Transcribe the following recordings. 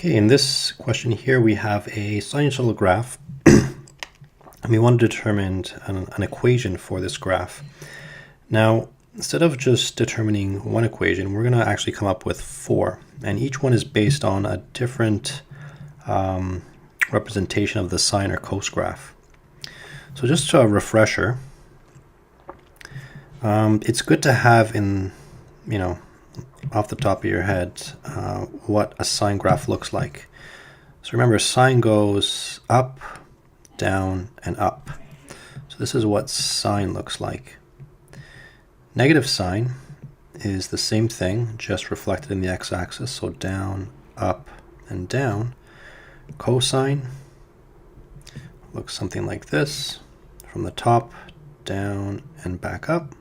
Okay, in this question here, we have a sinusoidal graph, and we want to determine an equation for this graph. Now, instead of just determining one equation, we're going to actually come up with four, and each one is based on a different representation of the sine or cos graph. So just a refresher, it's good to have off the top of your head what a sine graph looks like. So remember, sine goes up, down, and up. So this is what sine looks like. Negative sine is the same thing, just reflected in the x-axis, so down, up, and down. Cosine looks something like this, from the top, down, and back up.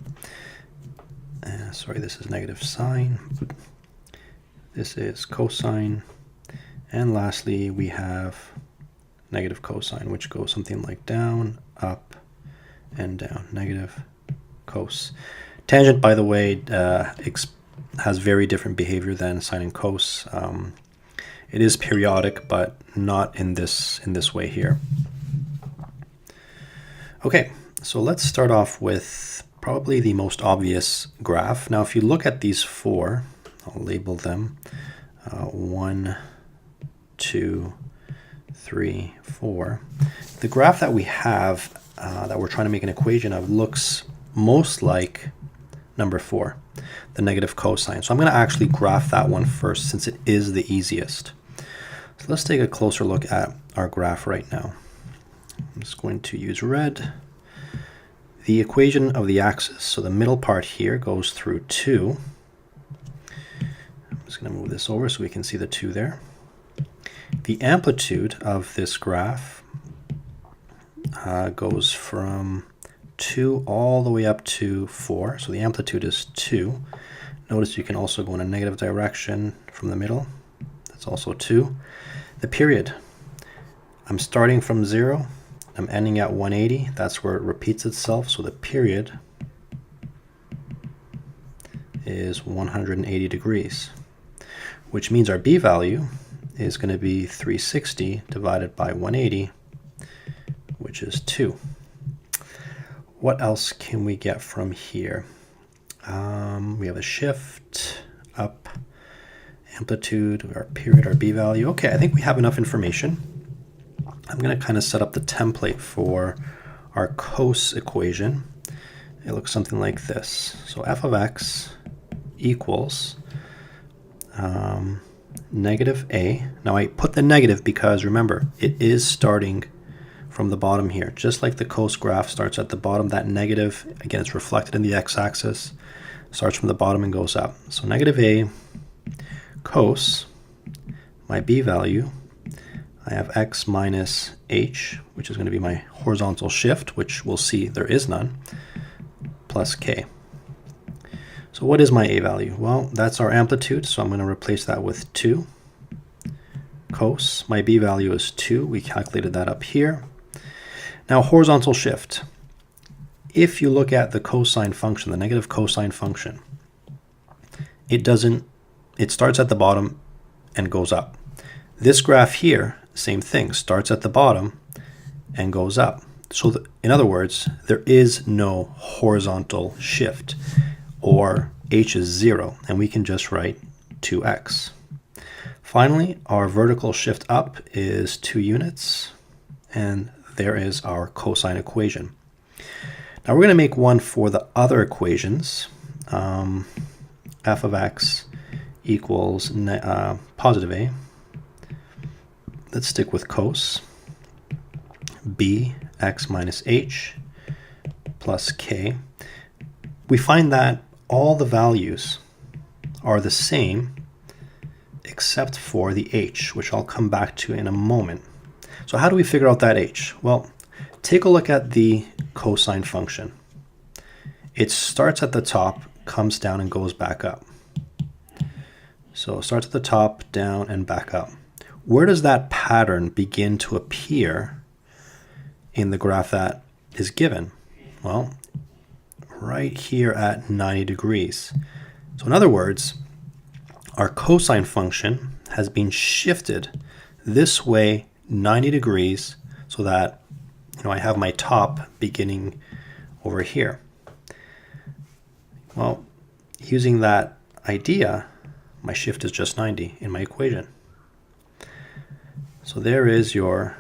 Sorry, this is negative sine. This is cosine. And lastly, we have negative cosine, which goes something like down, up, and down. Negative cos. Tangent, by the way, has very different behavior than sine and cos. It is periodic, but not in this way here. Okay, so let's start off with probably the most obvious graph. Now, if you look at these four, I'll label them 1, 2, 3, 4. The graph that we have that we're trying to make an equation of looks most like number 4, the negative cosine. So I'm going to actually graph that one first since it is the easiest. So let's take a closer look at our graph right now. I'm just going to use red. The equation of the axis, so the middle part here goes through 2. I'm just going to move this over so we can see the 2 there. The amplitude of this graph goes from 2 all the way up to 4. So the amplitude is 2. Notice you can also go in a negative direction from the middle. That's also 2. The period, I'm starting from 0. I'm ending at 180. That's where it repeats itself. So the period is 180 degrees, which means our b value is going to be 360 divided by 180, which is 2. What else can we get from here? We have a shift, up, amplitude, our period, our b value. Okay, I think we have enough information. I'm going to kind of set up the template for our cos equation. It looks something like this. So f of x equals negative a. Now I put the negative because remember, it is starting from the bottom here. Just like the cos graph starts at the bottom, that negative, again, it's reflected in the x-axis, starts from the bottom and goes up. So negative a cos, my b value, I have x minus h, which is going to be my horizontal shift, which we'll see there is none, plus k. So what is my a value? Well, that's our amplitude, so I'm going to replace that with 2. Cos, my b value is 2. We calculated that up here. Now, horizontal shift. If you look at the cosine function, the negative cosine function, it starts at the bottom and goes up. This graph here, same thing, starts at the bottom and goes up. So in other words, there is no horizontal shift, or h is 0, and we can just write 2x. Finally, our vertical shift up is 2 units, and there is our cosine equation. Now we're going to make one for the other equations. F of x equals positive a. Let's stick with cos. B x minus h plus k. We find that all the values are the same except for the h, which I'll come back to in a moment. So how do we figure out that h? Well, take a look at the cosine function. It starts at the top, comes down, and goes back up. So it starts at the top, down, and back up. Where does that pattern begin to appear in the graph that is given? Well, right here at 90 degrees. So in other words, our cosine function has been shifted this way 90 degrees so that I have my top beginning over here. Well, using that idea, my shift is just 90 in my equation. So there is your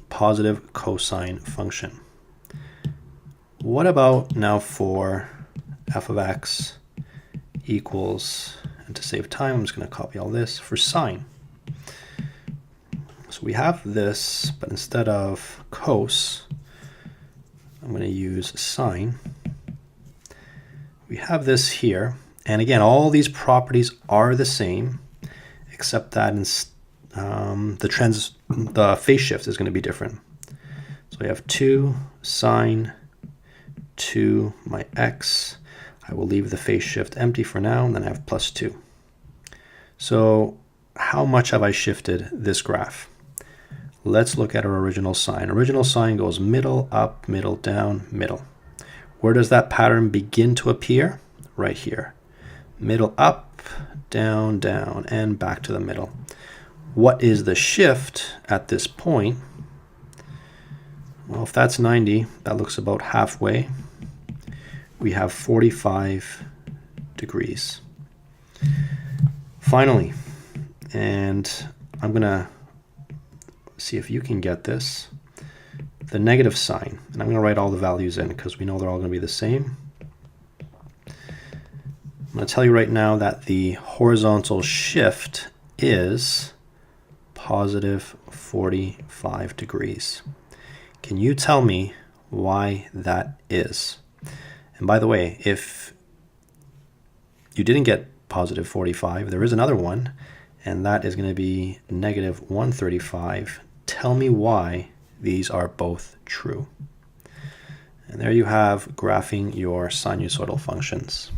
positive cosine function. What about now for f of x equals, and to save time, I'm just going to copy all this, for sine. So we have this, but instead of cos, I'm going to use sine. We have this here, and again, all these properties are the same, except that the phase shift is going to be different. So we have 2 sine 2 my x. I will leave the phase shift empty for now, and then I have plus 2. So how much have I shifted this graph? Let's look at our original sine. Original sine goes middle, up, middle, down, middle. Where does that pattern begin to appear? Right here. Middle up, down, down, and back to the middle. What is the shift at this point? Well, if that's 90, that looks about halfway. We have 45 degrees. Finally, and I'm going to see if you can get this, the negative sign. And I'm going to write all the values in because we know they're all going to be the same. I'm going to tell you right now that the horizontal shift is positive 45 degrees. Can you tell me why that is? And by the way, if you didn't get positive 45, there is another one, and that is going to be negative 135. Tell me why these are both true. And there you have graphing your sinusoidal functions.